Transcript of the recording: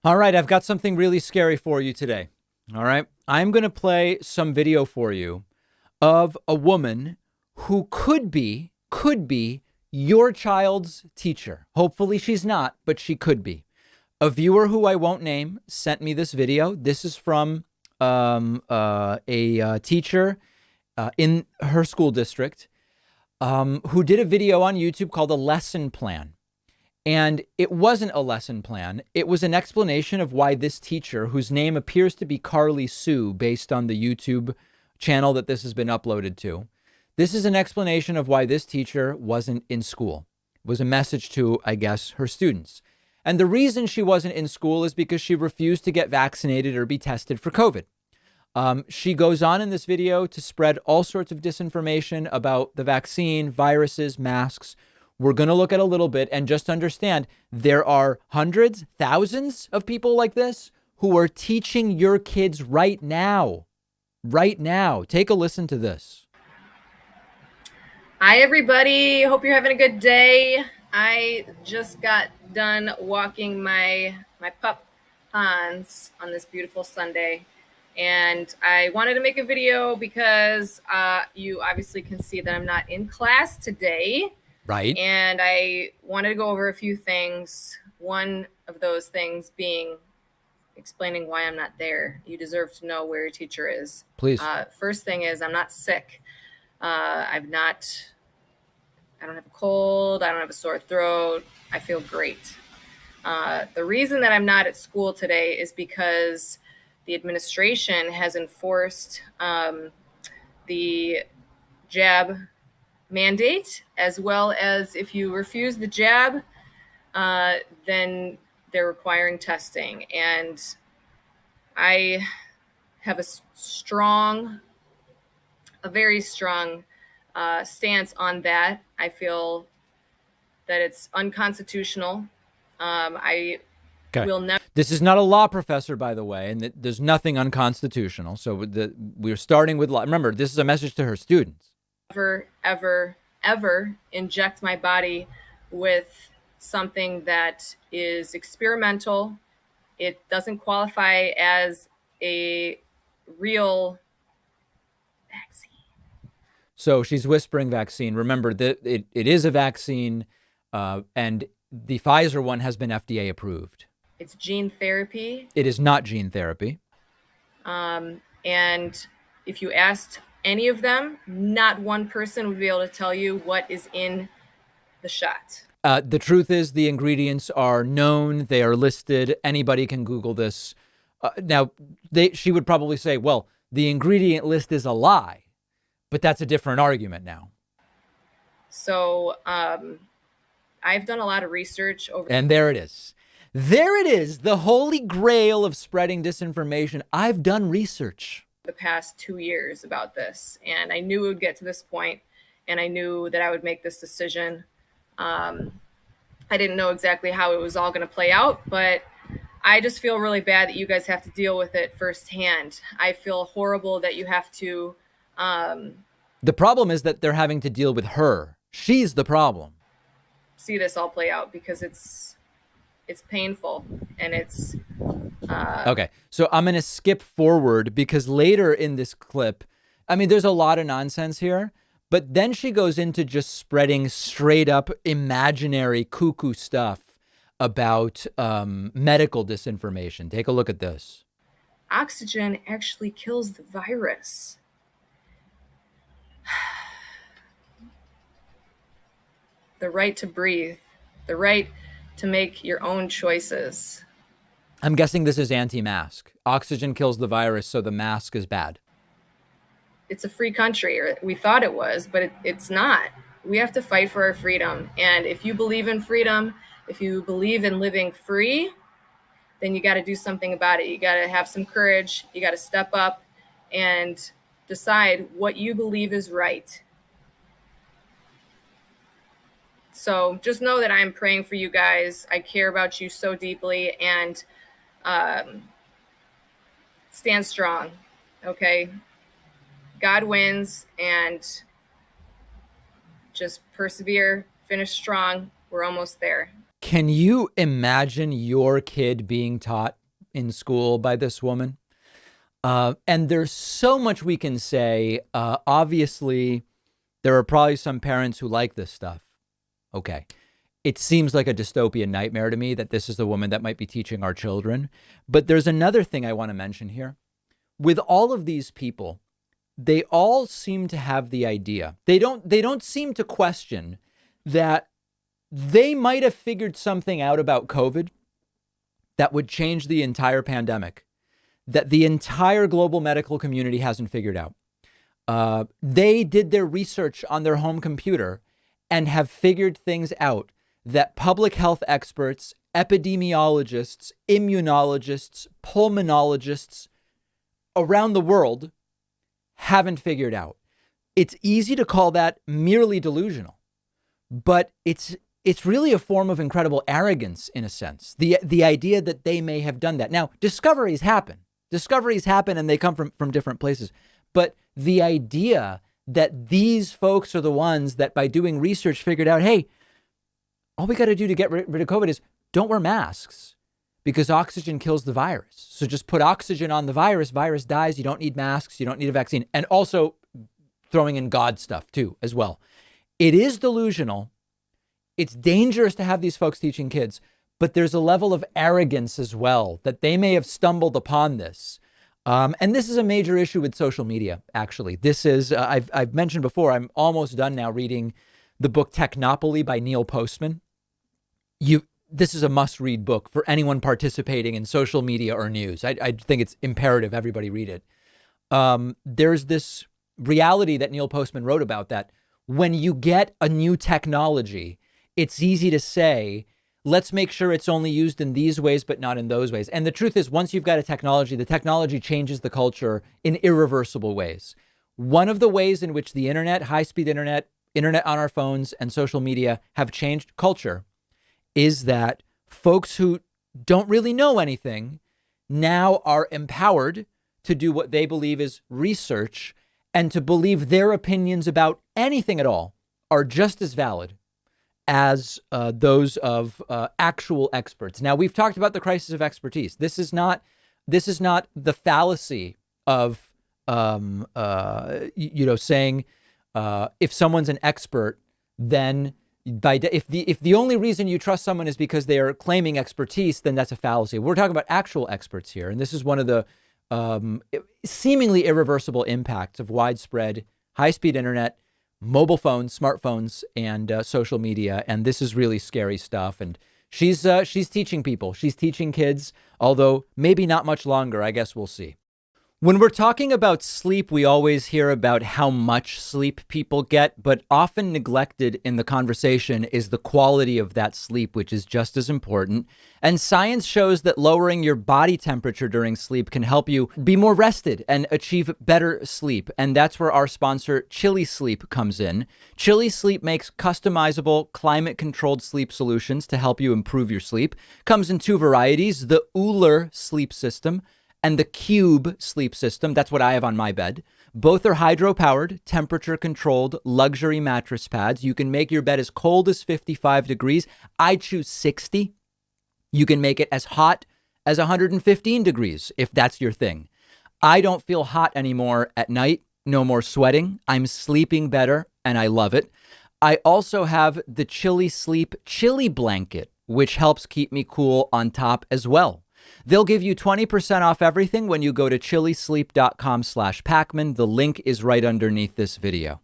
All right, I've got something really scary for you today. All right. I'm going to play some video for you of a woman who could be your child's teacher. Hopefully she's not, but she could be. A viewer who I won't name sent me this video. This is from a teacher in her school district who did a video on YouTube called A Lesson Plan. And it wasn't a lesson plan. It was an explanation of why this teacher, whose name appears to be Carly Sue, based on the YouTube channel that this has been uploaded to. This is an explanation of why this teacher wasn't in school. It was a message to, I guess, her students. And the reason she wasn't in school is because she refused to get vaccinated or be tested for COVID. She goes on in this video to spread all sorts of disinformation about the vaccine, viruses, masks. We're going to look at a little bit and just understand there are hundreds, thousands of people like this who are teaching your kids right now. Right now. Take a listen to this. Hi, everybody. Hope you're having a good day. I just got done walking my pup Hans on this beautiful Sunday. And I wanted to make a video because you obviously can see that I'm not in class today. Right. And I wanted to go over a few things. One of those things being explaining why I'm not there. You deserve to know where your teacher is. Please. First thing is I'm not sick. I don't have a cold. I don't have a sore throat. I feel great. The reason that I'm not at school today is because the administration has enforced the jab mandate, as well as if you refuse the jab, then they're requiring testing. And I have a very strong stance on that. I feel that it's unconstitutional. I will never. This is not a law professor, by the way, and there's nothing unconstitutional. So we're starting with law. Remember, this is a message to her students. Ever inject my body with something that is experimental. It doesn't qualify as a real vaccine. So she's whispering vaccine. Remember that it is a vaccine, and the Pfizer one has been FDA approved. It's gene therapy. It is not gene therapy. And if you asked any of them, not one person would be able to tell you what is in the shot. The truth is the ingredients are known. They are listed. Anybody can Google this. Now, she would probably say, well, the ingredient list is a lie, but that's a different argument now. So I've done a lot of research over. And there it is. There it is. The holy grail of spreading disinformation. I've done research the past 2 years about this, and I knew it would get to this point, and I knew that I would make this decision. I didn't know exactly how it was all going to play out, but I just feel really bad that you guys have to deal with it firsthand. I feel horrible that you have to. The problem is that they're having to deal with her. She's the problem. See this all play out because it's painful and it's. Okay, so I'm going to skip forward because later in this clip, I mean, there's a lot of nonsense here, but then she goes into just spreading straight up imaginary cuckoo stuff about medical disinformation. Take a look at this. Oxygen actually kills the virus. The right to breathe, the right to make your own choices. I'm guessing this is anti-mask. Oxygen kills the virus, so the mask is bad. It's a free country, or we thought it was, but it's not. We have to fight for our freedom. And if you believe in freedom, if you believe in living free, then you got to do something about it. You got to have some courage. You got to step up and decide what you believe is right. So just know that I'm praying for you guys. I care about you so deeply, and stand strong, okay? God wins, and just persevere, finish strong. We're almost there. Can you imagine your kid being taught in school by this woman? And there's so much we can say. Obviously, there are probably some parents who like this stuff. Okay. It seems like a dystopian nightmare to me that this is the woman that might be teaching our children. But there's another thing I want to mention here. With all of these people, they all seem to have the idea. They don't seem to question that they might have figured something out about COVID that would change the entire pandemic, that the entire global medical community hasn't figured out. They did their research on their home computer and have figured things out that public health experts, epidemiologists, immunologists, pulmonologists around the world haven't figured out. It's easy to call that merely delusional, but it's really a form of incredible arrogance in a sense. The idea that they may have done that. Now, discoveries happen and they come from different places. But the idea that these folks are the ones that by doing research figured out, hey, all we got to do to get rid of COVID is don't wear masks because oxygen kills the virus. So just put oxygen on the virus dies. You don't need masks. You don't need a vaccine. And also throwing in God stuff too, as well. It is delusional. It's dangerous to have these folks teaching kids, but there's a level of arrogance as well that they may have stumbled upon this. And this is a major issue with social media, actually. This is, I've mentioned before, I'm almost done now reading the book Technopoly by Neil Postman. This is a must-read book for anyone participating in social media or news. I think it's imperative everybody read it. There's this reality that Neil Postman wrote about that when you get a new technology, it's easy to say, let's make sure it's only used in these ways, but not in those ways. And the truth is, once you've got a technology, the technology changes the culture in irreversible ways. One of the ways in which the internet, high-speed internet on our phones, and social media have changed culture is that folks who don't really know anything now are empowered to do what they believe is research and to believe their opinions about anything at all are just as valid as those of actual experts. Now, we've talked about the crisis of expertise. This is not the fallacy of saying if someone's an expert, then if the only reason you trust someone is because they are claiming expertise, then that's a fallacy. We're talking about actual experts here, and this is one of the seemingly irreversible impacts of widespread high-speed internet, mobile phones, smartphones, and social media. And this is really scary stuff. And she's teaching people. She's teaching kids, although maybe not much longer. I guess we'll see. When we're talking about sleep, we always hear about how much sleep people get, but often neglected in the conversation is the quality of that sleep, which is just as important. And science shows that lowering your body temperature during sleep can help you be more rested and achieve better sleep. And that's where our sponsor, Chili Sleep, comes in. Chili Sleep makes customizable, climate-controlled sleep solutions to help you improve your sleep. Comes in two varieties, the Uller sleep system and the Cube sleep system. That's what I have on my bed. Both are hydro-powered, temperature-controlled luxury mattress pads. You can make your bed as cold as 55 degrees. I choose 60. You can make it as hot as 115 degrees if that's your thing. I don't feel hot anymore at night. No more sweating. I'm sleeping better, and I love it. I also have the Chili Sleep Chili Blanket, which helps keep me cool on top as well. They'll give you 20% off everything when you go to chilisleep.com/Pacman. The link is right underneath this video.